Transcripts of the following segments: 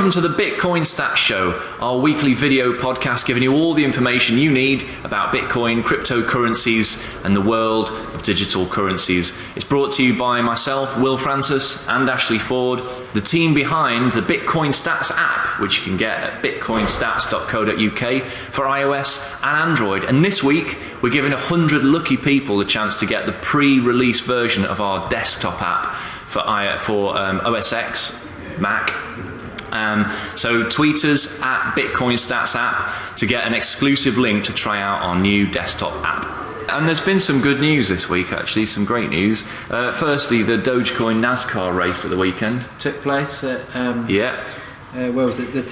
welcome to the Bitcoin Stats Show, our weekly video podcast giving you all the information you need about Bitcoin, cryptocurrencies, and the world of digital currencies. It's brought to you by myself, Will Francis, and Ashley Ford, the team behind the Bitcoin Stats app, which you can get at bitcoinstats.co.uk for iOS and Android. And this week, we're giving 100 lucky people the chance to get the pre-release version of our desktop app for OS X, Mac. So tweet us at Bitcoin Stats app to get an exclusive link to try out our new desktop app. And there's been some good news this week, actually, some great news. Firstly, the Dogecoin NASCAR race at the weekend took place at where was it? The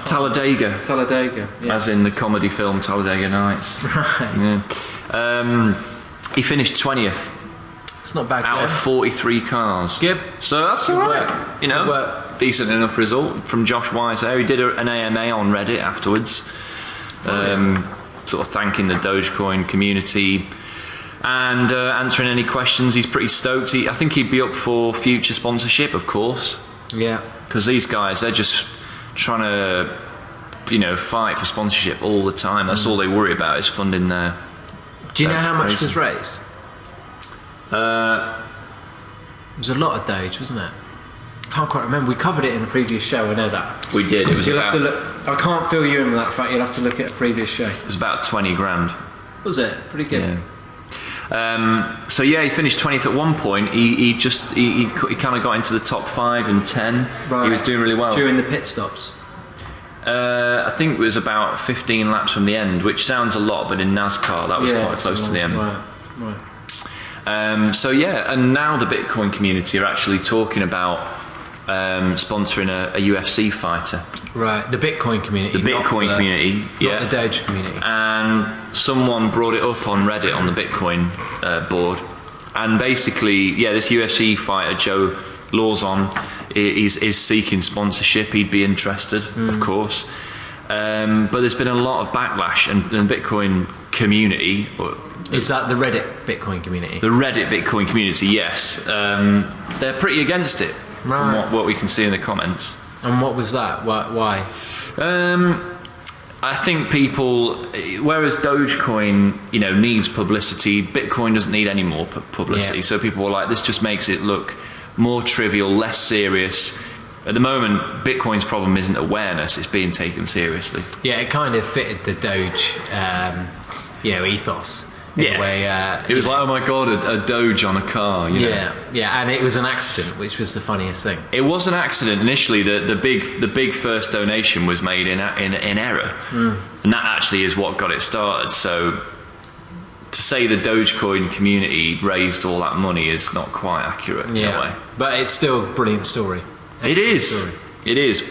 Talladega. Talladega, yeah. As in the comedy film Talladega Nights. Right. Yeah. He finished 20th. It's not bad. Out of 43 cars. Good. So that's all right. You know, decent enough result from Josh Wise there. He did an AMA on Reddit afterwards, sort of thanking the Dogecoin community and answering any questions. He's pretty stoked. I think he'd be up for future sponsorship, of course. Yeah. Because these guys, they're just trying to, fight for sponsorship all the time. That's all they worry about is funding their. Do you know how much was raised? It was a lot of Doge, wasn't it? I can't quite remember. We covered it in a previous show. I know that. We did. It was You'll about. have to look. I can't fill you in with that fact. You'll have to look at a previous show. It was about 20 grand. Was it? Pretty good. Yeah. He finished 20th at one point. He kind of got into the top 5 and 10. Right. He was doing really well during the pit stops. I think it was about 15 laps from the end, which sounds a lot, but in NASCAR that was quite close to the end. Right. And now the Bitcoin community are actually talking about sponsoring a UFC fighter. Right, the Bitcoin community. The Bitcoin community, not the Doge community. And someone brought it up on Reddit on the Bitcoin board. And basically, this UFC fighter, Joe Lawson, is seeking sponsorship. He'd be interested, of course. But there's been a lot of backlash, and the Bitcoin community. Is that the Reddit Bitcoin community? The Reddit Bitcoin community, yes. They're pretty against it, from what we can see in the comments. And what was that? Why? I think people, whereas Dogecoin, needs publicity, Bitcoin doesn't need any more publicity. Yeah. So people were like, this just makes it look more trivial, less serious. At the moment, Bitcoin's problem isn't awareness; it's being taken seriously. Yeah, it kind of fitted the Doge, ethos. In a way, it was like, oh my god, a Doge on a car. Yeah, and it was an accident, which was the funniest thing. It was an accident initially. The big first donation was made in error, and that actually is what got it started. So to say the Dogecoin community raised all that money is not quite accurate in a way. But it's still a brilliant story. It is,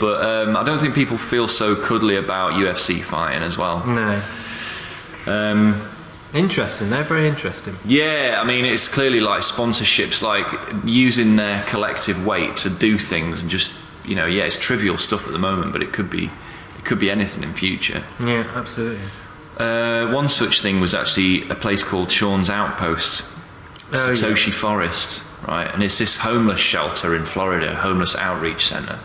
but I don't think people feel so cuddly about UFC fighting as well. No. Interesting, they're very interesting. Yeah, I mean, it's clearly like sponsorships, like using their collective weight to do things and just, it's trivial stuff at the moment, but it could be anything in future. Yeah, absolutely. One such thing was actually a place called Sean's Outpost, Satoshi Forest, right? And it's this homeless shelter in Florida, homeless outreach center.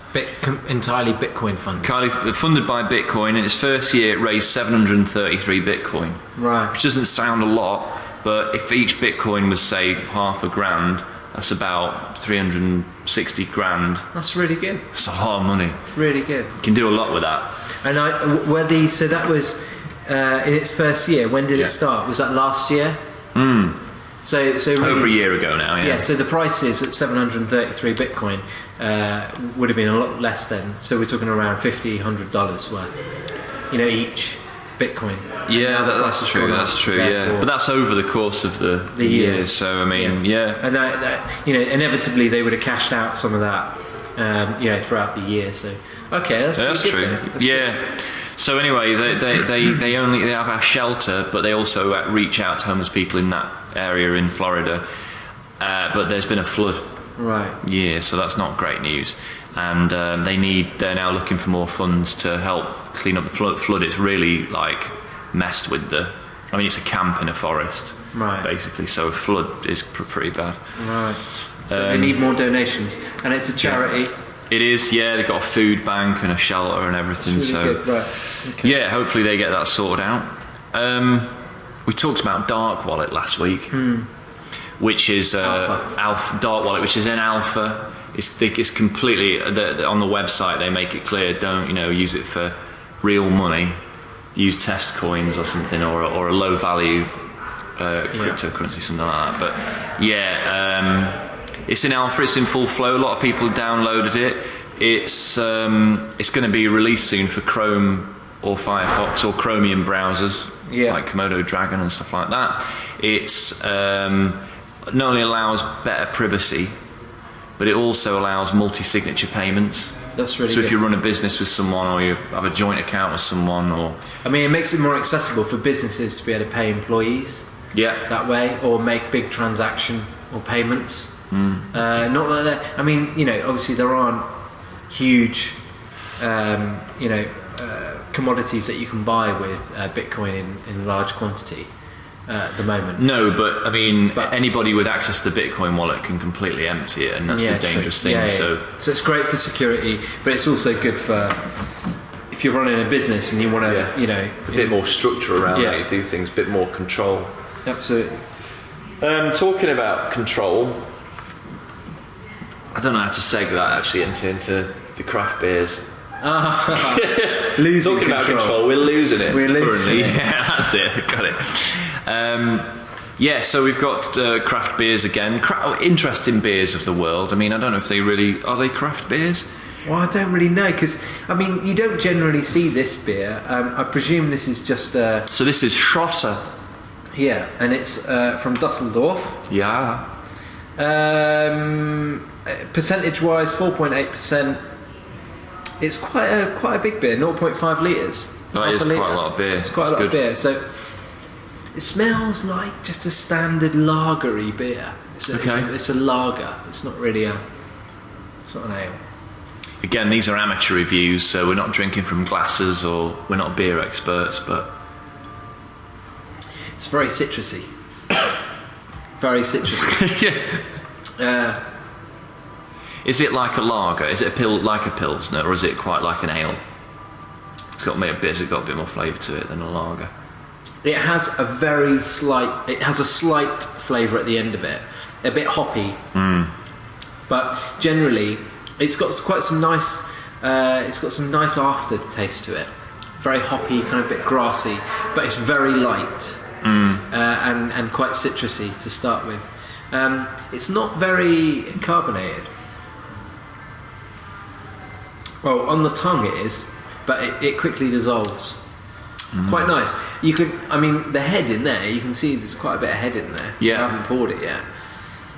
Entirely Bitcoin funded. Funded by Bitcoin. In its first year, it raised 733 Bitcoin. Right. Which doesn't sound a lot, but if each Bitcoin was, say, $1,000, that's about 360 grand. That's really good. It's a lot of money. Really good. You can do a lot with that. And so that was in its first year. When did it start? Was that last year? So really, over a year ago now. Yeah. So the prices at 733 Bitcoin would have been a lot less then. So we're talking around $100 worth. Each Bitcoin. Yeah, that's true. That's true. Yeah, but that's over the course of the year. So I mean, and that inevitably they would have cashed out some of that, throughout the year. So that's true. Good. So anyway, they have a shelter, but they also reach out to homeless people in that area in Florida. But there's been a flood. Right. Yeah, so that's not great news. And they're now looking for more funds to help clean up the flood. It's really messed with it's a camp in a forest, right? Basically, so a flood is pretty bad. Right. So they need more donations, and it's a charity. It is, yeah. They've got a food bank and a shelter and everything. It's really so good. Right. Okay. yeah, hopefully they get that sorted out. We talked about Dark Wallet last week, which is Dark Wallet, which is in alpha. It's completely on the website. They make it clear: don't use it for real money. Use test coins or something, or a low value cryptocurrency, something like that. But yeah, it's in alpha. It's in full flow. A lot of people downloaded it. It's going to be released soon for Chrome or Firefox or Chromium browsers, like Komodo Dragon and stuff like that. It's not only allows better privacy, but it also allows multi-signature payments. That's really so good. If you run a business with someone, or you have a joint account with someone, or it makes it more accessible for businesses to be able to pay employees that way, or make big transaction or payments. Not that obviously there aren't huge commodities that you can buy with Bitcoin in large quantity at the moment. No, but anybody with access to the Bitcoin wallet can completely empty it, and that's the dangerous thing. So it's great for security, but it's also good for if you're running a business and you want to, a bit more structure around how you do things, a bit more control. Absolutely. Talking about control, I don't know how to seg that actually into the craft beers. Losing Talking about control, we're losing it. We're losing it. Yeah, that's it. Got it. So we've got craft beers again. Interesting beers of the world. I don't know if they really are they craft beers. Well, I don't really know because you don't generally see this beer. I presume this is just. So this is Schlosser. Yeah, and it's from Dusseldorf. Yeah. Percentage-wise, 4.8%. It's quite a big beer, 0.5 litres. Oh, it is quite a lot of beer. It's quite a lot of beer. So it smells like just a standard lagery beer. It's a lager. It's not really it's not an ale. Again, these are amateur reviews, so we're not drinking from glasses, or we're not beer experts, but it's very citrusy. Very citrusy. Is it like a lager? Is it like a pilsner, or is it quite like an ale? It's got a bit more flavour to it than a lager. It has a slight flavour at the end of it, a bit hoppy. But generally, it's got quite some nice. It's got some nice aftertaste to it. Very hoppy, kind of a bit grassy, but it's very light and quite citrusy to start with. It's not very carbonated. Well, on the tongue it is, but it quickly dissolves. Quite nice. You could, the head in there, you can see there's quite a bit of head in there. Yeah. I haven't poured it yet.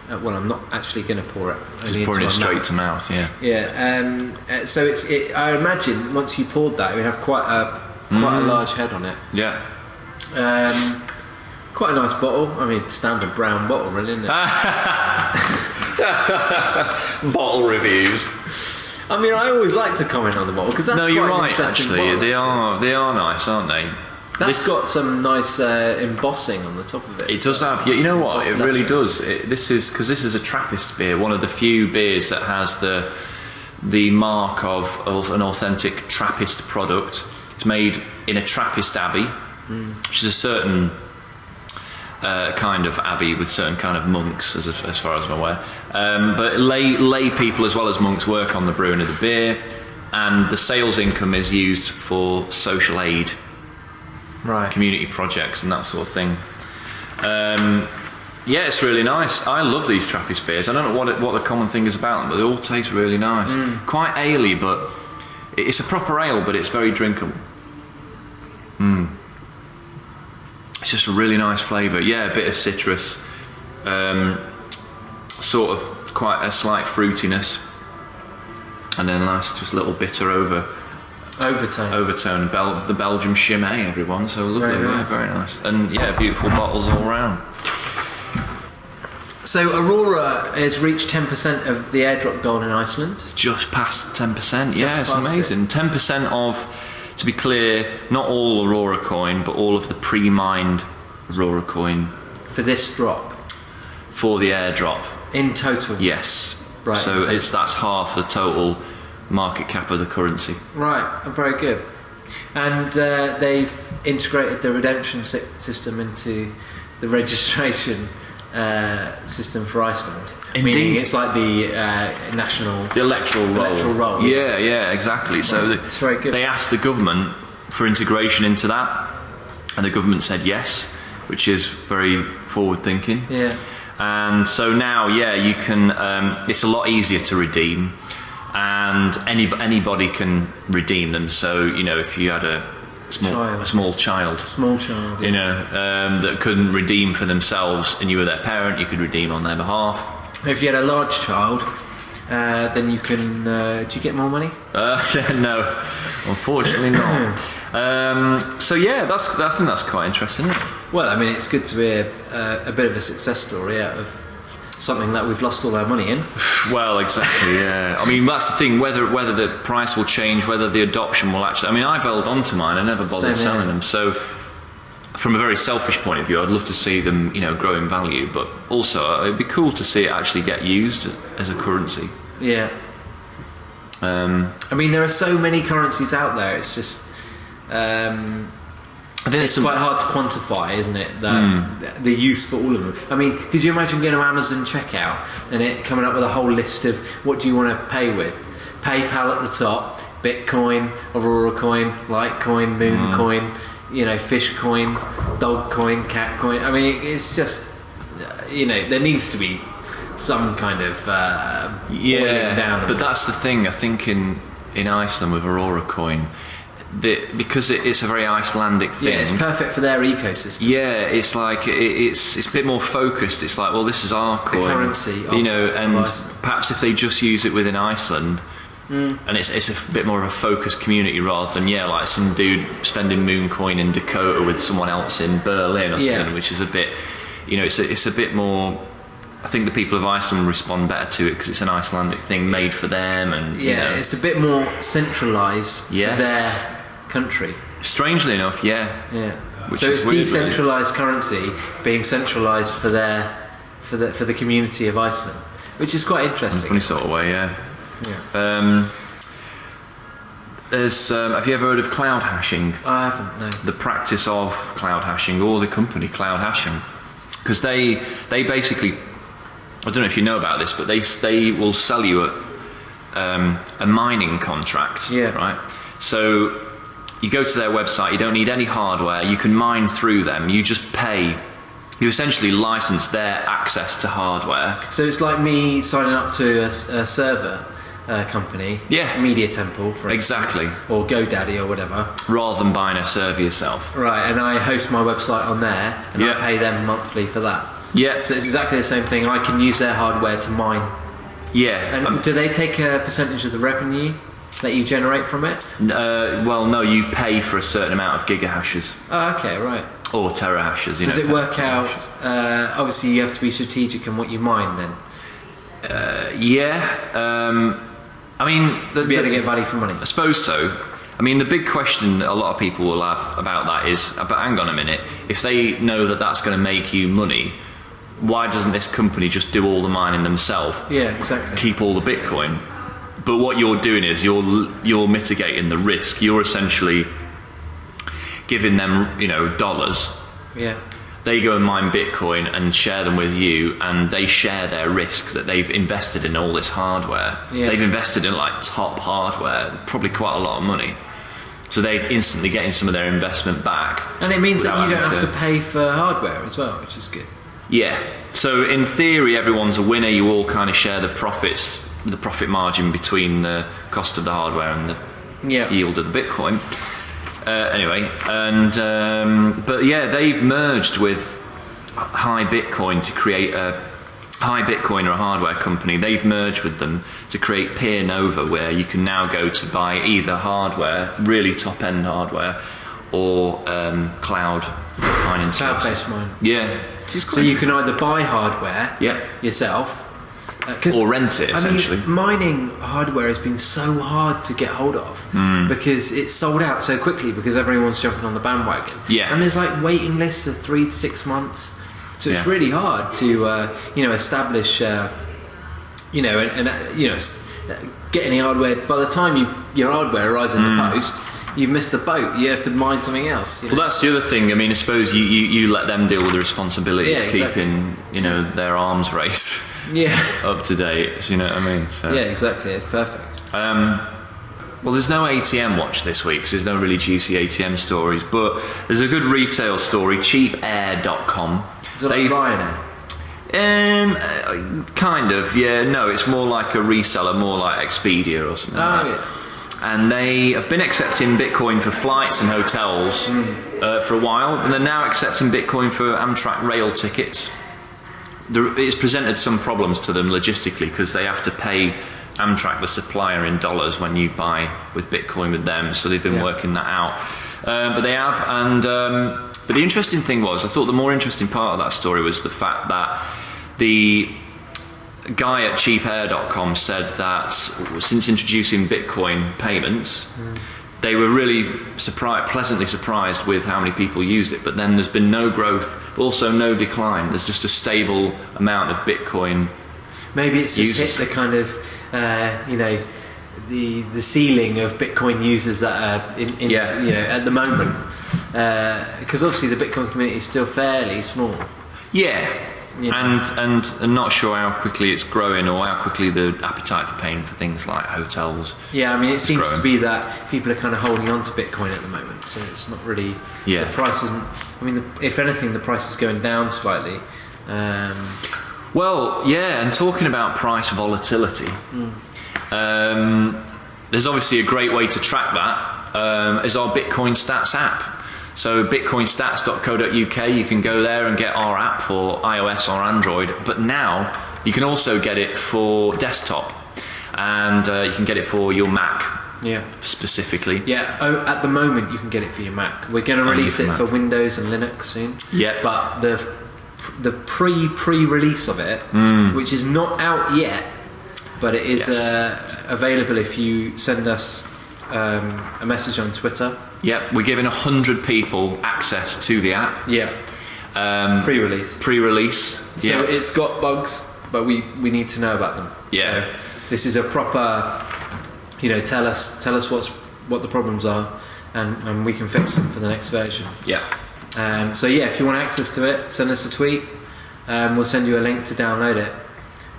Well, I'm not actually going to pour it. Just pouring it straight to mouth, yeah. Yeah. So I imagine once you poured that, it would have quite a large head on it. Yeah. Quite a nice bottle. Standard brown bottle, really, isn't it? Bottle reviews. I always like to comment on the bottle because that's you're quite an right. interesting Actually, bottle, they are nice, aren't they? That's got some nice embossing on the top of it. It does have. You know what? It really does. This is a Trappist beer, one of the few beers that has the mark of an authentic Trappist product. It's made in a Trappist abbey, which is a certain kind of abbey with certain kind of monks, as far as I'm aware. But lay people as well as monks work on the brewing of the beer, and the sales income is used for social aid, community projects and that sort of thing. It's really nice. I love these Trappist beers. I don't know what the common thing is about them, but they all taste really nice. Quite ale-y, but it's a proper ale, but it's very drinkable. It's just a really nice flavour. Yeah, a bit of citrus, sort of quite a slight fruitiness, and then a nice just little bitter overtone. The Belgium Chimay, everyone. So lovely, very nice. Very nice, and beautiful bottles all round. So Aurora has reached 10% of the airdrop goal in Iceland. Just past 10%. Yeah, it's amazing. 10% of. To be clear, not all Aurora coin, but all of the pre-mined Aurora coin. For this drop? For the airdrop. In total? Yes. Right. So that's half the total market cap of the currency. Right, very good. And they've integrated the redemption system into the registration system for Iceland. Indeed. Meaning it's like the national... The electoral roll. Yeah, exactly. So It's very good. they asked the government for integration into that, and the government said yes, which is very forward thinking. Yeah. And so now, you can. It's a lot easier to redeem, and anybody can redeem them. So if you had a small child, yeah. that couldn't redeem for themselves, and you were their parent, you could redeem on their behalf. If you had a large child, then you can. Do you get more money? No, unfortunately not. So I think that's quite interesting, isn't it? Well, I mean, it's good to be a bit of a success story out of something that we've lost all our money in. Well, exactly, yeah. I mean, that's the thing, whether the price will change, whether the adoption will actually... I mean, I've held on to mine, I never bothered selling them, so from a very selfish point of view, I'd love to see them, grow in value, but also it'd be cool to see it actually get used as a currency. Yeah. I mean, there are so many currencies out there, it's just... I think it's quite hard to quantify, isn't it? The use for all of them. I mean, could you imagine going to Amazon checkout and it coming up with a whole list of what do you want to pay with? PayPal at the top, Bitcoin, Aurora Coin, Litecoin, Moon Coin, Fish Coin, Dog Coin, Cat Coin. I mean, it's just there needs to be some kind of boiling down. But that's the thing. I think in Iceland with Aurora Coin. Because it's a very Icelandic thing. Yeah, it's perfect for their ecosystem. Yeah, it's like it's a bit more focused. It's like, well, this is our coin, the currency, and perhaps if they just use it within Iceland, and it's a bit more of a focused community rather than like some dude spending Moon Coin in Dakota with someone else in Berlin or something, which is a bit, it's a bit more. I think the people of Iceland respond better to it because it's an Icelandic thing made for them, and it's a bit more centralised for their country. Strangely enough, yeah. So it's weird, decentralised currency being centralised for the community of Iceland, which is quite interesting. In a funny sort of way, yeah. There's have you ever heard of cloud hashing? I haven't. No. The practice of cloud hashing, or the company Cloud Hashing, because they basically, I don't know if you know about this, but they will sell you a mining contract. Yeah. Right. So you go to their website. You don't need any hardware. You can mine through them. You just pay. You essentially license their access to hardware. So it's like me signing up to a server company. Yeah. Media Temple, for exactly. instance, or GoDaddy or whatever. Rather than buying a server yourself. Right, and I host my website on there, and I pay them monthly for that. Yeah. So it's exactly the same thing. I can use their hardware to mine. Yeah. And do they take a percentage of the revenue that you generate from it? Well, no, you pay for a certain amount of gigahashes. Oh, okay, right. Or terahashes. Does it work out? Obviously, you have to be strategic in what you mine then. I mean... To be able to get value for money. I suppose so. I mean, the big question a lot of people will have about that is, but hang on a minute, if they know that that's going to make you money, why doesn't this company just do all the mining themselves? Yeah, exactly. Keep all the Bitcoin. But what you're doing is you're mitigating the risk. You're essentially giving them, dollars. Yeah. They go and mine Bitcoin and share them with you, and they share their risk that they've invested in all this hardware. Yeah. They've invested in like top hardware, probably quite a lot of money. So they're instantly getting some of their investment back. And it means that you don't have to pay for hardware as well, which is good. Yeah. So in theory, everyone's a winner. You all kind of share the profits, the profit margin between the cost of the hardware and the yield of the Bitcoin. Anyway, and but yeah, they've merged with High Bitcoin to create a High Bitcoin, or a hardware company. They've merged with them to create Peer Nova, where you can now go to buy either hardware, really top end hardware, or cloud mining services. Cloud-based mining. Yeah. So you can either buy hardware yourself, or rent it, essentially. I mean, mining hardware has been so hard to get hold of because it's sold out so quickly because everyone's jumping on the bandwagon. Yeah. And there's like waiting lists of 3 to 6 months. So it's really hard to establish get any hardware. By the time your hardware arrives in the post, you've missed the boat. You have to mind something else. Well, that's the other thing. I mean, I suppose you let them deal with the responsibility of exactly. keeping, their arms race up to date. So, you know what I mean? So, yeah, exactly. It's perfect. Well, there's no ATM watch this week because there's no really juicy ATM stories, but there's a good retail story, cheapair.com. Is it like Ryanair? Kind of, yeah. No, it's more like a reseller, more like Expedia or something like that. Yeah. And they have been accepting Bitcoin for flights and hotels for a while, but they're now accepting Bitcoin for Amtrak rail tickets. It's presented some problems to them logistically because they have to pay Amtrak, the supplier, in dollars when you buy with Bitcoin with them, so they've been working that out. But they have, and but the interesting thing was, I thought the more interesting part of that story was the fact that the guy at cheapair.com said that since introducing Bitcoin payments, they were really pleasantly surprised with how many people used it, but then there's been no growth, but also no decline. There's just a stable amount of Bitcoin. Maybe it's just hit the kind of, the ceiling of Bitcoin users that are at the moment. Because obviously the Bitcoin community is still fairly small. Yeah. And not sure how quickly it's growing or how quickly the appetite for paying for things like hotels. Yeah, I mean, it seems growing. to be that people are kind of holding on to Bitcoin at the moment, so it's not really. Yeah. The price isn't. I mean, if anything, the price is going down slightly. Well, yeah, and talking about price volatility, there's obviously a great way to track that is our Bitcoin Stats app. So bitcoinstats.co.uk, you can go there and get our app for iOS or Android, but now you can also get it for desktop, and you can get it for your Mac specifically. Yeah, at the moment you can get it for your Mac. We're going to release it for Windows and Linux soon. Yeah. But the pre-release of it, which is not out yet, but it is available if you send us a message on Twitter. Yeah, we're giving 100 people access to the app. Yeah. Pre-release. So it's got bugs, but we need to know about them. Yeah. So this is a proper, tell us what the problems are, and we can fix them for the next version. Yeah. So if you want access to it, send us a tweet. We'll send you a link to download it.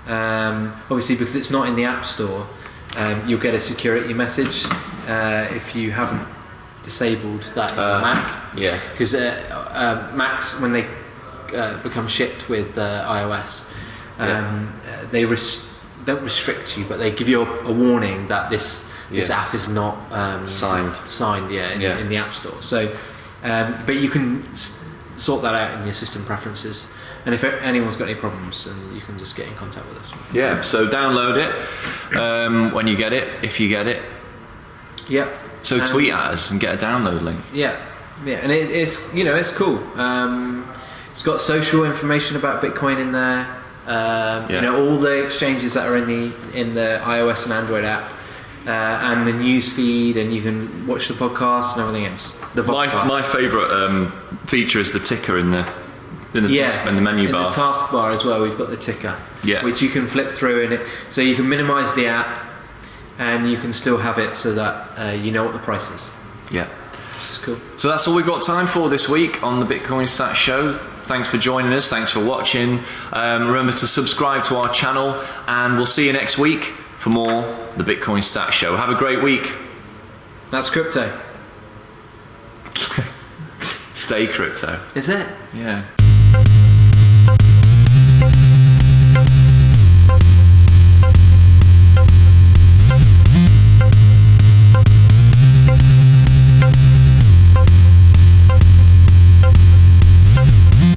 Obviously, because it's not in the App Store, you'll get a security message if you haven't disabled that in your Mac. Yeah. Because Macs, when they become shipped with iOS, they don't restrict you, but they give you a warning that this app is not signed in the App Store. So, but you can sort that out in your system preferences. And if anyone's got any problems, then you can just get in contact with us. Yeah, so download it when you get it, if you get it. Yeah. So tweet at us and get a download link. Yeah, and it's it's cool. It's got social information about Bitcoin in there. All the exchanges that are in the iOS and Android app, and the news feed, and you can watch the podcast and everything else. My favourite feature is the ticker in the menu bar. In the taskbar as well, we've got the ticker, which you can flip through, and so you can minimise the app, and you can still have it so that you know what the price is. Yeah, which is cool. So that's all we've got time for this week on the Bitcoin Stats Show. Thanks for joining us. Thanks for watching. Remember to subscribe to our channel, and we'll see you next week for more the Bitcoin Stats Show. Have a great week. That's crypto. Stay crypto. Is it? Yeah.